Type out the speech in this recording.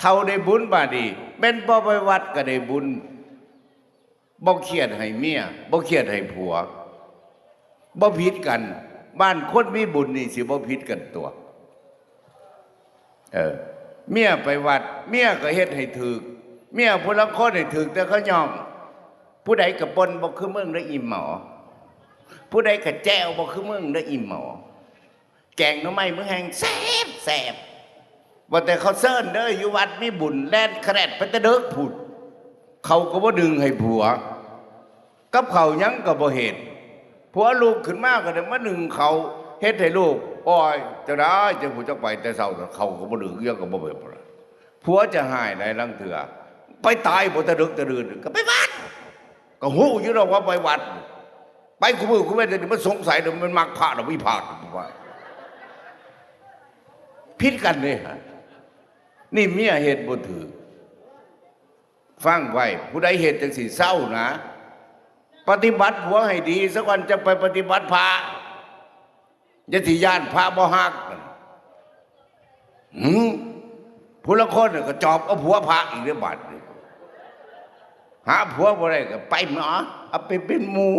เท่าได้บุญบาดีเป็นบ่ไปวัดก็ได้บุญบ่เครียดให้เมียบ่เครียดให้ผัวบ่ผิดกันบ้านคนมีบุญนี่สิบ่ผิดกันตัวเมียไปวัดเมียก็เฮ็ดให้ถึกเมียผู้ละคนให้ถึกแต่เขายอมผู้ใดก็ปนบ่คือมึงได้อิ่มหมอผู้ใดก็แจ้วบ่คือมึงได้อิ่มหมอแกงหน่อไม้มึงแห้งแซ่บว่าแต่เขาเซิ้นเด้ออยู่วัดมีบุญแล่นแครดไปแต่เด้อผุดเขาก็บ่ดึงให้ผัวกับเขายังก็บ่เฮ็ดผัวลูกขึ้นมาก็ได้มาดึงเขาเฮ็ดให้ลูกโอ้ยจะได้จะผู้จักไปแต่เช้าเขาก็บ่ดึงเรื่องก็บ่เบิดผัวจะหายในลังเถื่อไปตายบ่ตะดึกตะดื่นก็ไปวัดก็ฮู้อยู่ดอกว่าไปวัดไปกูมือกูไม่ได้มันสงสัยมันมักพระหรือวิพากษ์ว่าผิดกันเลยฮะนี่เมียเหตุบ่ถือฟังไว้ผู้ใดเหตุจังสิเศร้านะปฏิบัติผัวให้ดีสักวันจะไปปฏิบัติพระยติญาณพระบ่ฮักผู้ละคนก็จอบเอาผัวพระอีกเรื่องบาดหาผัวบ่ได้ก็ไปหมอเอาไปเป็นหมู่